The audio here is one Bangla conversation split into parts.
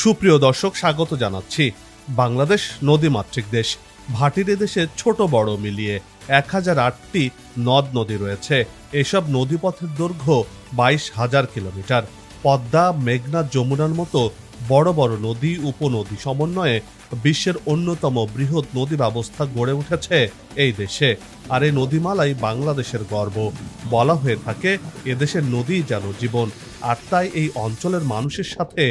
সুপ্রিয় দর্শক, স্বাগত জানাচ্ছি। বাংলাদেশ নদীমাতৃক দেশ। ভাটির দেশে ছোট বড় মিলিয়ে 1008টি নদ নদী রয়েছে। এসব নদীপথের দৈর্ঘ্য 22,000 কিলোমিটার। পদ্মা, মেঘনা, যমুনার মতো বড় বড় নদী উপনদী সমন্বয়ে বিশ্বের অন্যতম বৃহৎ নদী ব্যবস্থা গড়ে উঠেছে এই দেশে। আর এই নদীমালাই বাংলাদেশের গর্ব। বলা হয়ে থাকে এদেশের নদী যেন জীবন। আর তাই এই অঞ্চলের মানুষের সাথে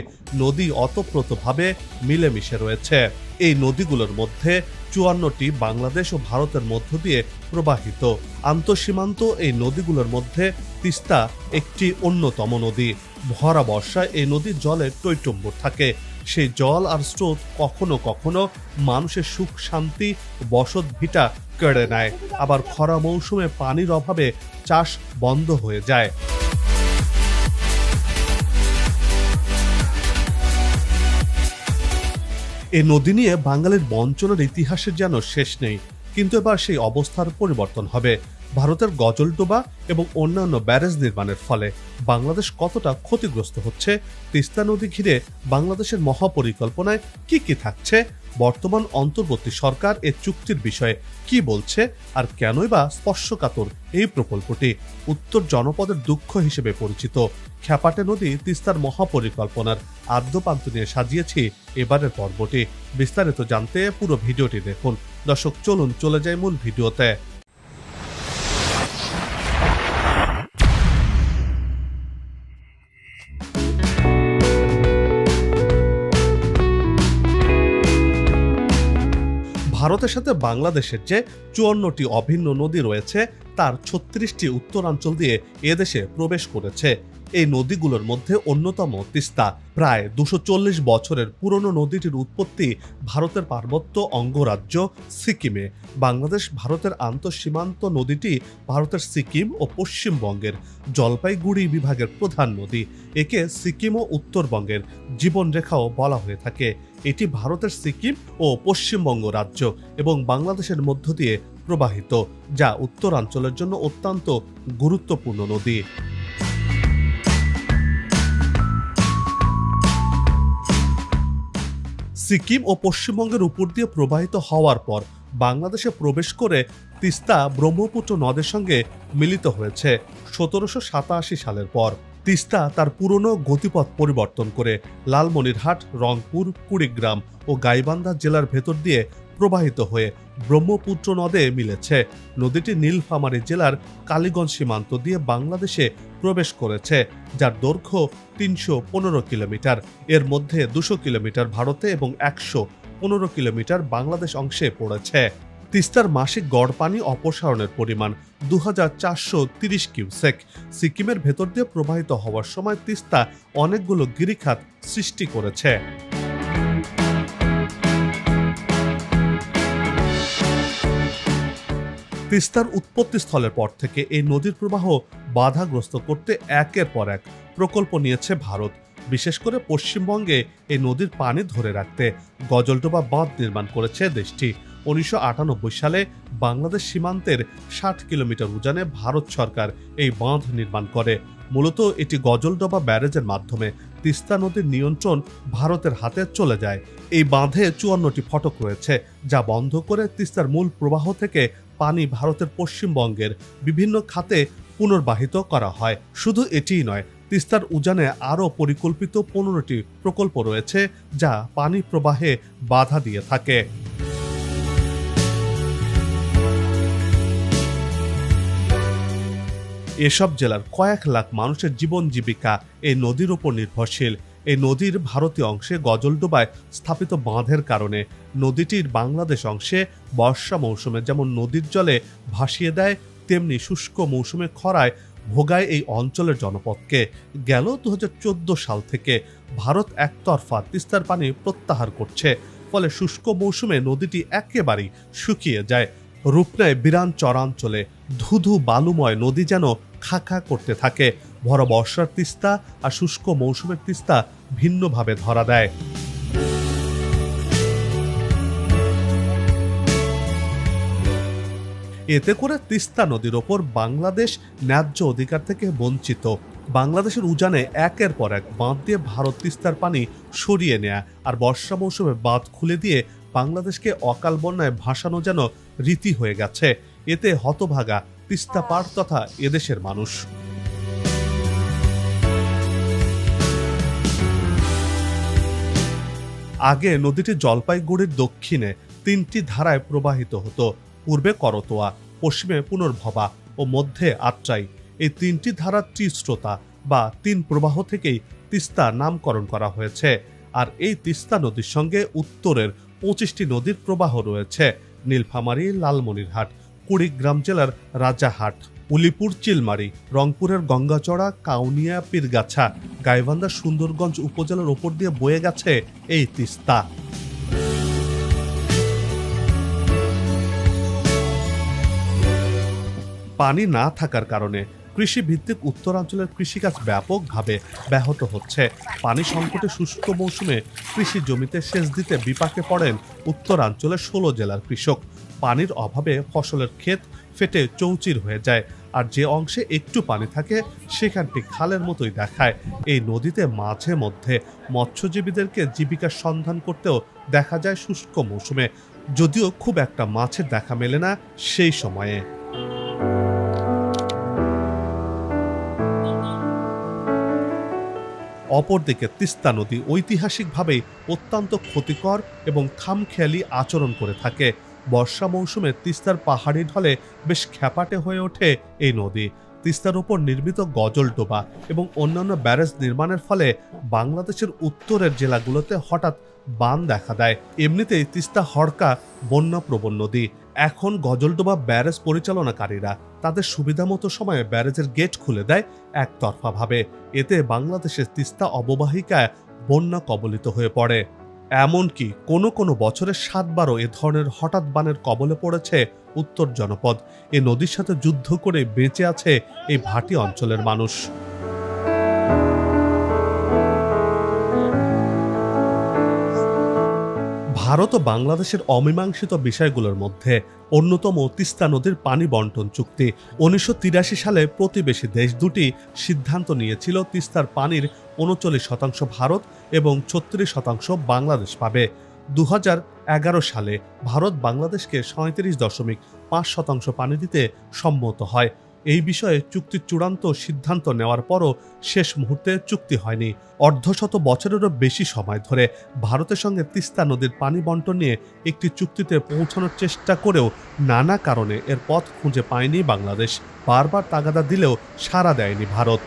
নদী ওতপ্রোতভাবে মিলেমিশে রয়েছে। এই নদীগুলোর মধ্যে 54টি বাংলাদেশ ও ভারতের মধ্য দিয়ে প্রবাহিত। আন্তঃসীমান্ত এই নদীগুলোর মধ্যে তিস্তা একটি অন্যতম নদী। ভরা বর্ষায় এই নদীর জলে টইটুম্বুর থাকে। সেই জল আর স্রোত কখনো কখনো মানুষের সুখ শান্তি বসত ভিটা কেড়ে নেয়, আবার খরা মৌসুমে পানির অভাবে চাষ বন্ধ হয়ে যায়। এই নদী নিয়ে বাঙালির বঞ্চনার ইতিহাসের যেন শেষ নেই। কিন্তু এবার সেই অবস্থার পরিবর্তন হবে। ভারতের গজলডোবা এবং অন্যান্য ব্যারেজ নির্মাণের ফলে বাংলাদেশ কতটা ক্ষতিগ্রস্ত হচ্ছে, তিস্তা নদী ঘিরে বাংলাদেশের মহাপরিকল্পনায় কি কি থাকছে, বর্তমান অন্তর্বর্তী সরকার এ চুক্তির বিষয়ে কি বলছে, আর কেনই বা স্পর্শকাতর এই প্রকল্পটি উত্তর জনপদের দুঃখ হিসেবে পরিচিত খ্যাপাটে নদী তিস্তার মহাপরিকল্পনার আদ্যপান্ত নিয়ে সাজিয়েছি এবারের পর্বটি। বিস্তারিত জানতে পুরো ভিডিওটি দেখুন। দর্শক, চলুন চলে যাই মূল ভিডিওতে। ভারতের সাথে বাংলাদেশের যে 54টি অভিন্ন নদী রয়েছে, তার 36টি উত্তরাঞ্চল দিয়ে এদেশে প্রবেশ করেছে। এই নদীগুলোর মধ্যে অন্যতম তিস্তা। প্রায় 240 বছরের পুরনো নদীটির উৎপত্তি ভারতের পার্বত্য অঙ্গরাজ্য সিকিমে। বাংলাদেশ ভারতের আন্তঃসীমান্ত নদীটি ভারতের সিকিম ও পশ্চিমবঙ্গের জলপাইগুড়ি বিভাগের প্রধান নদী। একে সিকিম ও উত্তরবঙ্গের জীবনরেখাও বলা হয়ে থাকে। এটি ভারতের সিকিম ও পশ্চিমবঙ্গ রাজ্য এবং বাংলাদেশের মধ্য দিয়ে প্রবাহিত, যা উত্তরাঞ্চলের জন্য অত্যন্ত গুরুত্বপূর্ণ নদী। সিকিম ও পশ্চিমবঙ্গের উপর দিয়ে প্রবাহিত হওয়ার পর বাংলাদেশে প্রবেশ করে তিস্তা ব্রহ্মপুত্র নদের সঙ্গে মিলিত হয়েছে 1787 সালের পর। তিস্তা তার পুরনো গতিপথ পরিবর্তন করে লালমনিরহাট, রংপুর, কুড়িগ্রাম ও গাইবান্ধা জেলার ভেতর দিয়ে প্রবাহিত হয়ে ব্রহ্মপুত্র নদে মিলেছে। নদীটি নীলফামারী জেলার কালীগঞ্জ সীমান্ত দিয়ে বাংলাদেশে প্রবেশ করেছে, যার দৈর্ঘ্য 315 কিলোমিটার। এর মধ্যে 200 কিলোমিটার ভারতে এবং 115 কিলোমিটার বাংলাদেশ অংশে পড়েছে। তিস্তার মাসিক গড় পানি অপসারণের পরিমাণ 2430 কিউসেক। সিকিমের ভেতর দিয়ে প্রবাহিত হওয়ার সময় তিস্তা অনেকগুলো গিরিখাত সৃষ্টি করেছে। তিস্তার উৎপত্তিস্থলের পর থেকে এই নদীর প্রবাহ বাধাগ্রস্ত করতে একের পর এক প্রকল্প নিয়েছে ভারত। বিশেষ করে পশ্চিমবঙ্গে এই নদীর পানি ধরে রাখতে গজলডোবা বাঁধ নির্মাণ করেছে দেশটি। 1998 সালে বাংলাদেশ সীমান্তের 60 কিলোমিটার উজানে ভারত সরকার এই বাঁধ নির্মাণ করে। মূলত এটি গজলডোবা ব্যারেজের মাধ্যমে তিস্তা নদীর নিয়ন্ত্রণ ভারতের হাতে চলে যায়। এই বাঁধে 54টি ফটক রয়েছে, যা বন্ধ করে তিস্তার মূল প্রবাহ থেকে পানি ভারতের পশ্চিমবঙ্গের বিভিন্ন খাতে পুনর্বাহিত করা হয়। শুধু এটিই নয়, তিস্তার উজানে আরও পরিকল্পিত 15টি প্রকল্প রয়েছে, যা পানি প্রবাহে বাধা দিয়ে থাকে। এসব জেলার কয়েক লাখ মানুষের জীবন জীবিকা এই নদীর উপর নির্ভরশীল। এই নদীর ভারতীয় অংশে গজলডোবায় স্থাপিত বাঁধের কারণে নদীটির বাংলাদেশ অংশে বর্ষা মৌসুমে যেমন নদীর জলে ভাসিয়ে দেয়, তেমনি শুষ্ক মৌসুমে খরায় ভোগায় এই অঞ্চলের জনপদকে। গেল 2014 সাল থেকে ভারত একতরফা তিস্তার পানি প্রত্যাহার করছে, ফলে শুষ্ক মৌসুমে নদীটি একেবারেই শুকিয়ে যায়। রূপ নেয় বিরান চরাঞ্চলে ধুধু বালুময় নদী যেন খাখা করতে থাকে। ভরা বর্ষার তিস্তা আর শুষ্ক মৌসুমের তিস্তা ভিন্নভাবে ধরা দেয়। এতে করে তিস্তা নদীর ওপর বাংলাদেশ ন্যায্য অধিকার থেকে বঞ্চিত। বাংলাদেশের উজানে একের পর এক বাঁধ দিয়ে ভারত তিস্তার পানি সরিয়ে নেয়া আর বর্ষা মৌসুমে বাঁধ খুলে দিয়ে বাংলাদেশকে অকাল বন্যায় ভাসানো যেন রীতি হয়ে গেছে। এতে হতভাগা তিস্তা পাড় তথা এদেশের মানুষ। আগে নদীটি জলপাইগুড়ির দক্ষিণে 3টি ধারায় প্রবাহিত হতো। পূর্বে করতোয়া, পশ্চিমে পুনর্ভবা ও মধ্যে আত্রাই। এই 3টি ধারার ত্রিস্রোতা বা 3 প্রবাহ থেকেই তিস্তা নামকরণ করা হয়েছে। আর এই তিস্তা নদীর সঙ্গে উত্তরের 25টি নদীর প্রবাহ রয়েছে। নীলফামারী, লালমনিরহাট, কুড়িগ্রাম জেলার রাজারহাট, উলিপুর, চিলমারী, রংপুরের গঙ্গাচড়া, কাউনিয়া, পীরগাছা, গাইবান্ধা, সুন্দরগঞ্জ উপজেলার ওপর দিয়ে বয়ে গেছে এই তিস্তা। পানি না থাকার কারণে কৃষিভিত্তিক উত্তরাঞ্চলের কৃষিকাজ ব্যাপকভাবে ব্যাহত হচ্ছে। পানি সংকটে শুষ্ক মৌসুমে কৃষি জমিতে সেচ দিতে বিপাকে পড়েন উত্তরাঞ্চলের 16 জেলার কৃষক। পানির অভাবে ফসলের ক্ষেত ফেটে চৌচির হয়ে যায়, আর যে অংশে একটু পানি থাকে সেখানটি খালের মতোই দেখায়। এই নদীতে মাঝে মধ্যে মৎস্যজীবীদেরকে জীবিকার সন্ধান করতেও দেখা যায় শুষ্ক মৌসুমে, যদিও খুব একটা মাছের দেখা মেলে না সেই সময়ে। অপরদিকে তিস্তা নদী ঐতিহাসিকভাবেই অত্যন্ত ক্ষতিকর এবং খামখেয়ালি আচরণ করে থাকে। বর্ষা মৌসুমে তিস্তার পাহাড়ি ঢলে বেশ খ্যাপাটে হয়ে ওঠে এই নদী। তিস্তার উপর নির্মিত গজলডোবা এবং অন্যান্য ব্যারেজ নির্মাণের ফলে বাংলাদেশের উত্তরের জেলাগুলোতে হঠাৎ বান দেখা দেয়। এমনিতেই তিস্তা হড়কা বন্যাপ্রবণ নদী। এখন গজলডোবা ব্যারেজ পরিচালনাকারীরা তাদের সুবিধামতো সময়ে ব্যারেজের গেট খুলে দেয় একতরফাভাবে। এতে বাংলাদেশের তিস্তা অববাহিকায় বন্যা কবলিত হয়ে পড়ে। এমনকি কোনো বছরে 7 বারও এ ধরনের হঠাৎ বানের কবলে পড়েছে উত্তর জনপদ। এ নদীর সাথে যুদ্ধ করে বেঁচে আছে এই ভাটি অঞ্চলের মানুষ। ভারত ও বাংলাদেশের অমীমাংসিত বিষয়গুলোর মধ্যে অন্যতম তিস্তা নদীর পানি বন্টন চুক্তি। 1983 সালে প্রতিবেশী দেশ দুটি সিদ্ধান্ত নিয়েছিল তিস্তার পানির 39% ভারত এবং 36% বাংলাদেশ পাবে। 2011 সালে ভারত বাংলাদেশকে 37.5% পানি দিতে সম্মত হয়। এই বিষয়ে চুক্তির চূড়ান্ত সিদ্ধান্ত নেওয়ার পরও শেষ মুহূর্তে চুক্তি হয়নি। অর্ধশত বছরেরও বেশি সময় ধরে ভারতের সঙ্গে তিস্তা নদীর পানি বন্টন নিয়ে একটি চুক্তিতে পৌঁছানোর চেষ্টা করেও নানা কারণে এর পথ খুঁজে পায়নি বাংলাদেশ। বারবার তাগাদা দিলেও সাড়া দেয়নি ভারত।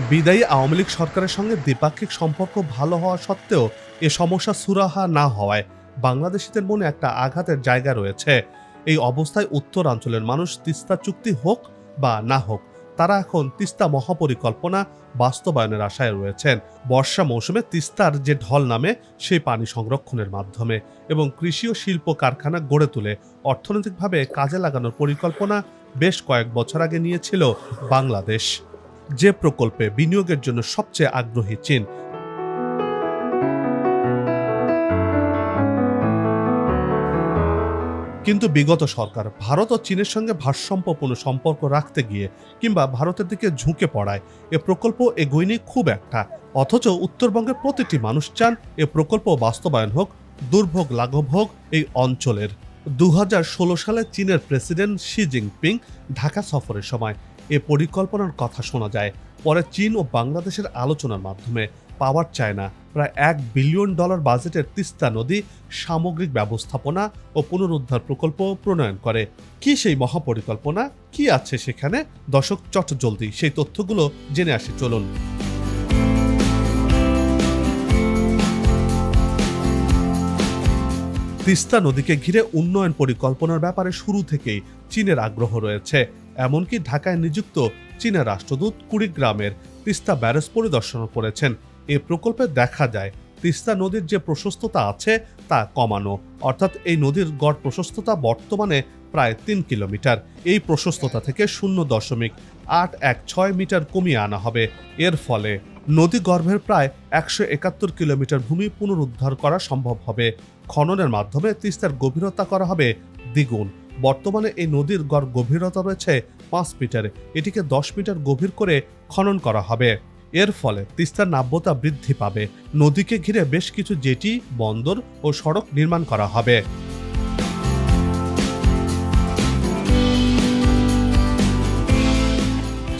বিদায়ী আওয়ামী লীগ সরকারের সঙ্গে দ্বিপাক্ষিক সম্পর্ক ভালো হওয়া সত্ত্বেও এ সমস্যা সুরাহা না হওয়ায় বাংলাদেশিদের মনে একটা আঘাতের জায়গা রয়েছে। এই অবস্থায় উত্তরাঞ্চলের মানুষ তিস্তা চুক্তি হোক বা না হোক, তারা এখন তিস্তা মহাপরিকল্পনা বাস্তবায়নের আশায় রয়েছেন। বর্ষা মৌসুমে তিস্তার যে ঢল নামে সেই পানি সংরক্ষণের মাধ্যমে এবং কৃষি ও শিল্প কারখানা গড়ে তুলে অর্থনৈতিকভাবে কাজে লাগানোর পরিকল্পনা বেশ কয়েক বছর আগে নিয়েছিল বাংলাদেশ, যে প্রকল্পে বিনিয়োগের জন্য সবচেয়ে আগ্রহী চীন। কিন্তু বিগত সরকার ভারত ও চীনের সঙ্গে ভারসাম্যপূর্ণ সম্পর্ক রাখতে গিয়ে কিংবা ভারতের দিকে ঝুঁকে পড়ায় এ প্রকল্প এগোয়নি খুব একটা। অথচ উত্তরবঙ্গের প্রতিটি মানুষ চান এ প্রকল্প বাস্তবায়ন হোক, দুর্ভোগ লাঘব হোক এই অঞ্চলের। 2016 সালে চীনের প্রেসিডেন্ট শি জিনপিং ঢাকা সফরের সময় এ পরিকল্পনার কথা শোনা যায়। পরে চীন ও বাংলাদেশের আলোচনার মাধ্যমে পাওয়ার চায়না প্রায় $1 বিলিয়ন বাজেটের তিস্তা নদী সামগ্রিক ব্যবস্থাপনা ও পুনরুদ্ধার প্রকল্প প্রণয়ন করে। কি সেই মহাপরিকল্পনা, কি আছে সেখানে? দর্শক, চট জলদি সেই তথ্যগুলো জেনে আসি চলুন। তিস্তা নদীকে ঘিরে উন্নয়ন পরিকল্পনার ব্যাপারে শুরু থেকেই চীনের আগ্রহ রয়েছে। এমনকি ঢাকায় নিযুক্ত চীনের রাষ্ট্রদূত কুড়িগ্রামের তিস্তা ব্যারেজ পরিদর্শন করেছেন। এ প্রকল্পে দেখা যায় তিস্তা নদীর যে প্রশস্ততা আছে তা কমানো, অর্থাৎ এই নদীর গড় প্রশস্ততা বর্তমানে প্রায় 3 কিলোমিটার। এই প্রশস্ততা থেকে 0.816 মিটার কমিয়ে আনা হবে। এর ফলে নদী গর্ভের প্রায় 171 কিলোমিটার ভূমি পুনরুদ্ধার করা সম্ভব হবে। খননের মাধ্যমে তিস্তার গভীরতা করা হবে দ্বিগুণ। বর্তমানে এই নদীর গড় গভীরতা রয়েছে 5 মিটার। এটিকে 10 মিটার গভীর করে খনন করা হবে। এর ফলে তিস্তার নাব্যতা বৃদ্ধি পাবে। নদীকে ঘিরে বেশ কিছু জেটি, বন্দর ও সড়ক নির্মাণ করা হবে।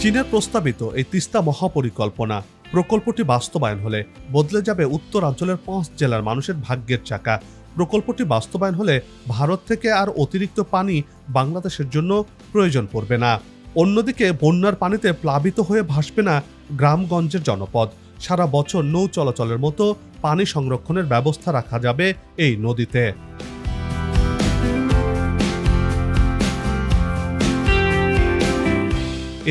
চীনের প্রস্তাবিত এই তিস্তা মহাপরিকল্পনা প্রকল্পটি বাস্তবায়ন হলে বদলে যাবে উত্তরাঞ্চলের 5 জেলার মানুষের ভাগ্যের চাকা। প্রকল্পটি বাস্তবায়ন হলে ভারত থেকে আর অতিরিক্ত পানি বাংলাদেশের জন্য প্রয়োজন পড়বে না। অন্যদিকে বন্যার পানিতে প্লাবিত হয়ে ভাসবে না গ্রামগঞ্জের জনপদ। সারা বছর নৌ চলাচলের মতো পানি সংরক্ষণের ব্যবস্থা রাখা যাবে এই নদীতে।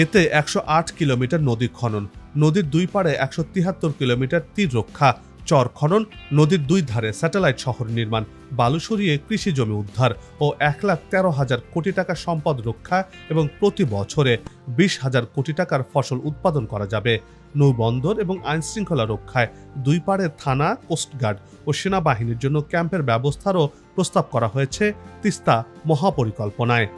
এতে 108 কিলোমিটার নদী খনন, নদীর দুই পাড়ে 173 কিলোমিটার তীর রক্ষা, চর খনন, নদীর দুই ধারে স্যাটেলাইট শহর নির্মাণ, বালু সরিয়ে কৃষি জমি উদ্ধার ও 1,13,000 কোটি টাকা সম্পদ রক্ষা এবং প্রতি বছরে 20,000 কোটি টাকার ফসল উৎপাদন করা যাবে। নৌবন্দর এবং আইনশৃঙ্খলা রক্ষায় দুই পাড়ের থানা, কোস্টগার্ড ও সেনাবাহিনীর জন্য ক্যাম্পের ব্যবস্থারও প্রস্তাব করা হয়েছে তিস্তা মহাপরিকল্পনায়।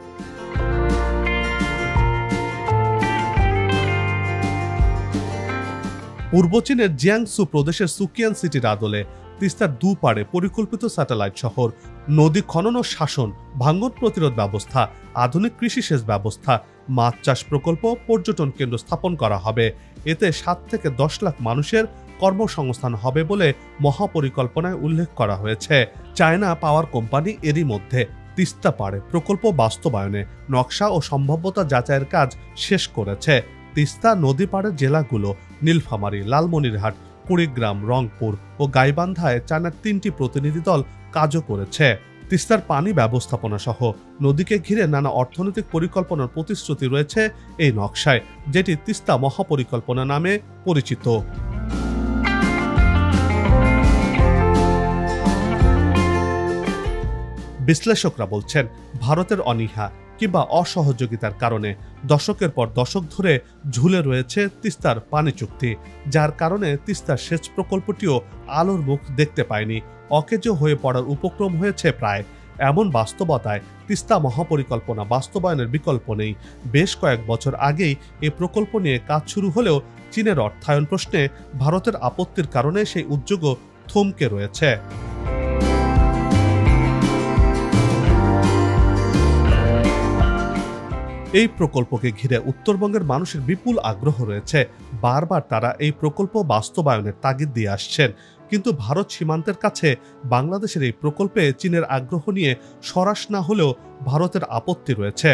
পূর্ব চীনের জিয়াংসু প্রদেশের সুকিয়ান সিটির আদলে তিস্তার দুপাড়ে পরিকল্পিত স্যাটেলাইট শহর, নদী খনন ও শাসন, ভাঙন প্রতিরোধ ব্যবস্থা, আধুনিক কৃষি সেচ ব্যবস্থা, মাছ চাষ প্রকল্প, পর্যটন কেন্দ্র স্থাপন করা হবে। এতে 7 থেকে 10 লাখ মানুষের কর্মসংস্থান হবে বলে মহাপরিকল্পনায় উল্লেখ করা হয়েছে। চায়না পাওয়ার কোম্পানি এরই মধ্যে তিস্তা পাড়ে প্রকল্প বাস্তবায়নে নকশা ও সম্ভাব্যতা যাচাইয়ের কাজ শেষ করেছে। তিস্তা নদী পাড়ের জেলাগুলো নীলফামারী, লালমনিরহাট, কুড়িগ্রাম, রংপুর ও গাইবান্ধায় চায়নার 3টি প্রতিনিধি দল কাজও করেছে। তিস্তার পানি ব্যবস্থাপনা সহ নদীকে ঘিরে নানা অর্থনৈতিক পরিকল্পনার প্রতিশ্রুতি রয়েছে এই নকশায়, যেটি তিস্তা মহাপরিকল্পনা নামে পরিচিত। বিশ্লেষকরা বলছেন, ভারতের অনীহা কিংবা অসহযোগিতার কারণে দশকের পর দশক ধরে ঝুলে রয়েছে তিস্তার পানি চুক্তি, যার কারণে তিস্তার সেচ প্রকল্পটিও আলোর মুখ দেখতে পায়নি, অকেজো হয়ে পড়ার উপক্রম হয়েছে প্রায়। এমন বাস্তবতায় তিস্তা মহাপরিকল্পনা বাস্তবায়নের বিকল্প নেই। বেশ কয়েক বছর আগেই এই প্রকল্প নিয়ে কাজ শুরু হলেও চীনের অর্থায়ন প্রশ্নে ভারতের আপত্তির কারণে সেই উদ্যোগও থমকে রয়েছে। এই প্রকল্পকে ঘিরে উত্তরবঙ্গের মানুষের বিপুল আগ্রহ রয়েছে। বারবার তারা এই প্রকল্প বাস্তবায়নের তাগিদ দিয়ে আসছেন। কিন্তু ভারত সীমান্তের কাছে বাংলাদেশের এই প্রকল্পে চীনের আগ্রহ নিয়ে সরাস না হলেও ভারতের আপত্তি রয়েছে।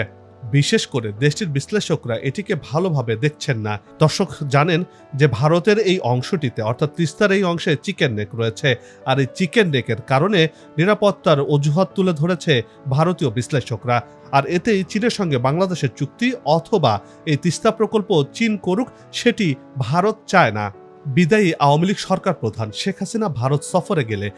বিশেষ করে দেশটির বিশ্লেষকরা এটিকে ভালোভাবে দেখছেন না। দর্শক জানেন যে ভারতের এই অংশটিতে অর্থাৎ তিস্তার এই অংশে চিকেন নেক রয়েছে, আর এই চিকেন নেকের কারণে নিরাপত্তার অজুহাত তুলে ধরেছে ভারতীয় বিশ্লেষকরা। আর এতেই চীনের সঙ্গে বাংলাদেশের চুক্তি অথবা এই তিস্তা প্রকল্প চীন করুক সেটি ভারত চায় না। বিদায়ী আওয়ামী লীগ সরকার প্রধান শেখ হাসিনা ভারত সফরে গেলে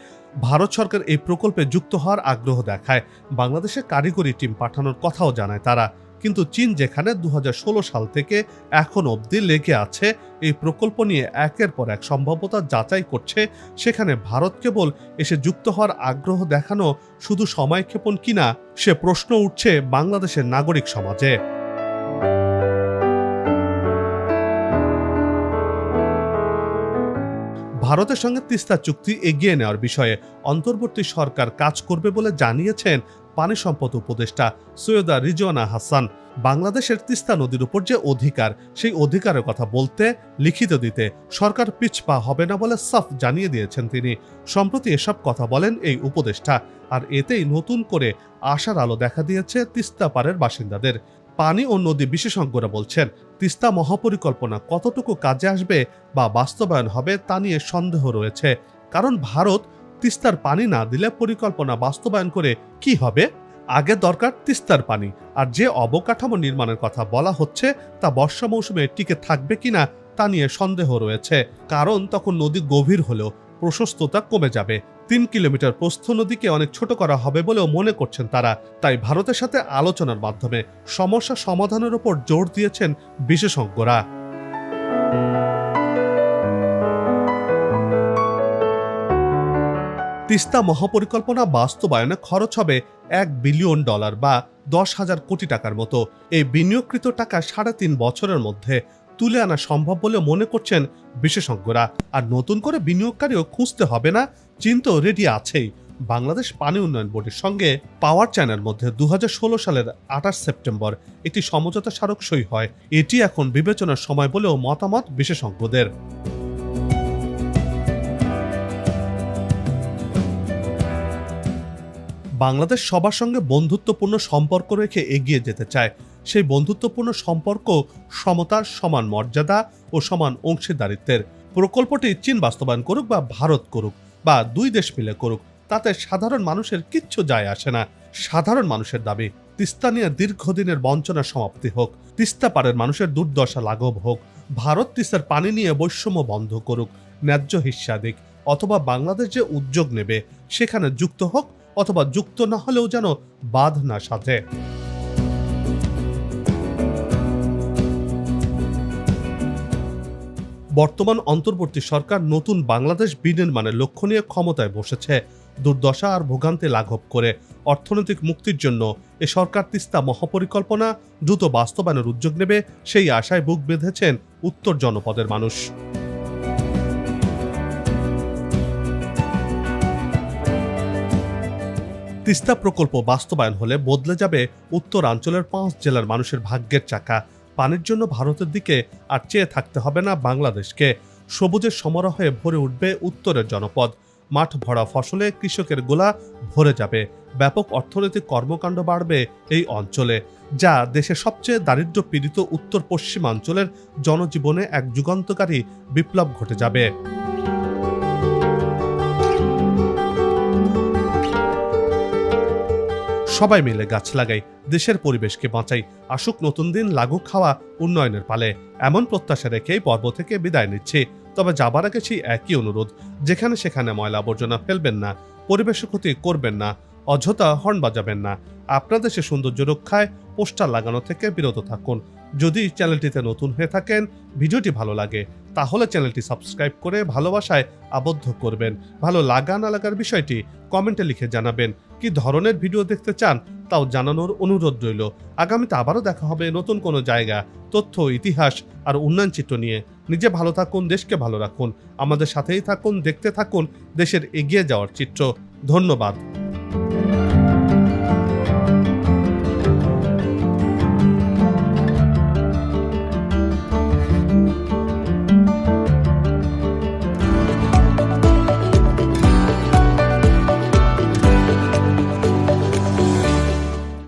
ভারত সরকার এই প্রকল্পে যুক্ত হওয়ার আগ্রহ দেখায়, বাংলাদেশে কারিগরি টিম পাঠানোর কথাও জানায় তারা। কিন্তু চীন যেখানে 2016 সাল থেকে এখন অবধি লেগে আছে এই প্রকল্প নিয়ে একের পর এক সম্ভাব্যতা যাচাই করছে, সেখানে ভারত কেবল এসে যুক্ত হওয়ার আগ্রহ দেখানো শুধু সময়ক্ষেপণ কিনা সে প্রশ্ন উঠছে বাংলাদেশের নাগরিক সমাজে। ভারতের সঙ্গে তিস্তা চুক্তি এগিয়ে নেওয়ার বিষয়ে অন্তর্বর্তী সরকার কাজ করবে বলে জানিয়েছেন পানি সম্পদ উপদেষ্টা সৈয়দা রিজওয়ানা হাসান। বাংলাদেশের তিস্তা নদীর উপর যে অধিকার, সেই অধিকারের কথা বলতে, লিখিত দিতে সরকার পিছপা হবে না বলে সাফ জানিয়ে দিয়েছেন তিনি। সম্প্রতি এসব কথা বলেন এই উপদেষ্টা, আর এতেই নতুন করে আশার আলো দেখা দিয়েছে তিস্তা পাড়ের বাসিন্দাদের। পানি ও নদী বিশেষজ্ঞরা বলছেন, তিস্তা মহাপরিকল্পনা কতটুকু কাজে আসবে বা বাস্তবায়ন হবে তা নিয়ে সন্দেহ রয়েছে। কারণ ভারত তিস্তার পানি না দিলে পরিকল্পনা বাস্তবায়ন করে কি হবে? আগে দরকার তিস্তার পানি, আর যে অবকাঠামো নির্মাণের কথা বলা হচ্ছে তা বর্ষা মৌসুমে টিকে থাকবে কিনা তা নিয়ে সন্দেহ রয়েছে। কারণ তখন নদী গভীর হলেও প্রশস্ততা কমে যাবে। 3 কিলোমিটার প্রস্থ নদীকে অনেক ছোট করা হবে বলেও মনে করছেন তারা। তাই ভারতের সাথে আলোচনার মাধ্যমে সমস্যা সমাধানের উপর জোর দিয়েছেন বিশেষজ্ঞরা। তিস্তা মহাপরিকল্পনা বাস্তবায়নে খরচ হবে $1 বিলিয়ন বা 10,000 কোটি টাকার মতো। এই বিনিয়োগকৃত টাকা 3.5 বছরের মধ্যে তুলে আনা সম্ভব বলে মনে করছেন বিশেষজ্ঞরা। আর নতুন করে বিনিয়োগকারীও খুঁজতে হবে না, চিন্তা রেডি আছেই। বাংলাদেশ পানি উন্নয়ন বোর্ডের সঙ্গে পাওয়ার চ্যানেল মধ্যে 2016 সালের 28 সেপ্টেম্বর একটি সমঝোতা স্মারক সই হয়। এটি এখন বিবেচনার সময় বলেও মতামত বিশেষজ্ঞদের। বাংলাদেশ সবার সঙ্গে বন্ধুত্বপূর্ণ সম্পর্ক রেখে এগিয়ে যেতে চায়। সেই বন্ধুত্বপূর্ণ সম্পর্ক সমতা, সমান মর্যাদা ও সমান অংশীদারিত্বের। প্রকল্পটি চীন বাস্তবায়ন করুক বা ভারত করুক বা দুই দেশ মিলে করুক, তাতে সাধারণ মানুষের কিচ্ছু যায় আসে না। সাধারণ মানুষের দাবি তিস্তা নিয়ে দীর্ঘদিনের বঞ্চনার সমাপ্তি হোক, তিস্তা পাড়ের মানুষের দুর্দশা লাঘব হোক, ভারত তিস্তার পানি নিয়ে বৈষম্য বন্ধ করুক, ন্যায্য হিস্যা দিক, অথবা বাংলাদেশ যে উদ্যোগ নেবে সেখানে যুক্ত হোক, অথবা যুক্ত না হলেও যেন বাদ না সাধে। বর্তমান অন্তর্বর্তী সরকার নতুন বাংলাদেশ বিনির্মাণের লক্ষ্য নিয়ে ক্ষমতায় বসেছে। দুর্দশা আর ভোগান্তি লাঘব করে অর্থনৈতিক মুক্তির জন্য এ সরকার তিস্তা মহাপরিকল্পনা দ্রুত বাস্তবায়নের উদ্যোগ নেবে, সেই আশায় বুক বেঁধেছেন উত্তর জনপদের মানুষ। তিস্তা প্রকল্প বাস্তবায়ন হলে বদলে যাবে উত্তরাঞ্চলের 5 জেলার মানুষের ভাগ্যের চাকা। পানির জন্য ভারতের দিকে আর চেয়ে থাকতে হবে না বাংলাদেশকে। সবুজের সমারোহে ভরে উঠবে উত্তরের জনপদ। মাঠ ভরা ফসলে কৃষকের গোলা ভরে যাবে। ব্যাপক অর্থনৈতিক কর্মকাণ্ড বাড়বে এই অঞ্চলে, যা দেশের সবচেয়ে দারিদ্র্য পীড়িত উত্তর পশ্চিমাঞ্চলের জনজীবনে এক যুগান্তকারী বিপ্লব ঘটে যাবে। সবাই মিলে গাছ লাগাই, দেশের পরিবেশকে বাঁচাই, আসুক নতুন দিন, লাগুক খাওয়া উন্নয়নের পালে। এমন প্রত্যাশা রেখেই পর্ব থেকে বিদায় নিচ্ছি। তবে যাবার আগে সেই একই অনুরোধ, যেখানে সেখানে ময়লা আবর্জনা ফেলবেন না, পরিবেশের ক্ষতি করবেন না, অযথা হর্ন বাজাবেন না। আপনার দেশের সৌন্দর্য রক্ষায় পোস্টার লাগানো থেকে বিরত থাকুন। যদি চ্যানেলটিতে নতুন হয়ে থাকেন, ভিডিওটি ভালো লাগে, তাহলে চ্যানেলটি সাবস্ক্রাইব করে ভালোবাসায় আবদ্ধ করবেন। ভালো লাগা না লাগার বিষয়টি কমেন্টে লিখে জানাবেন। কি ধরনের ভিডিও দেখতে চান তাও জানানোর অনুরোধ রইল। আগামীতে আবারও দেখা হবে নতুন কোনো জায়গা, তথ্য, ইতিহাস আর উন্নয়ন চিত্র নিয়ে। নিজে ভালো থাকুন, দেশকে ভালো রাখুন, আমাদের সাথেই থাকুন, দেখতে থাকুন দেশের এগিয়ে যাওয়ার চিত্র। ধন্যবাদ।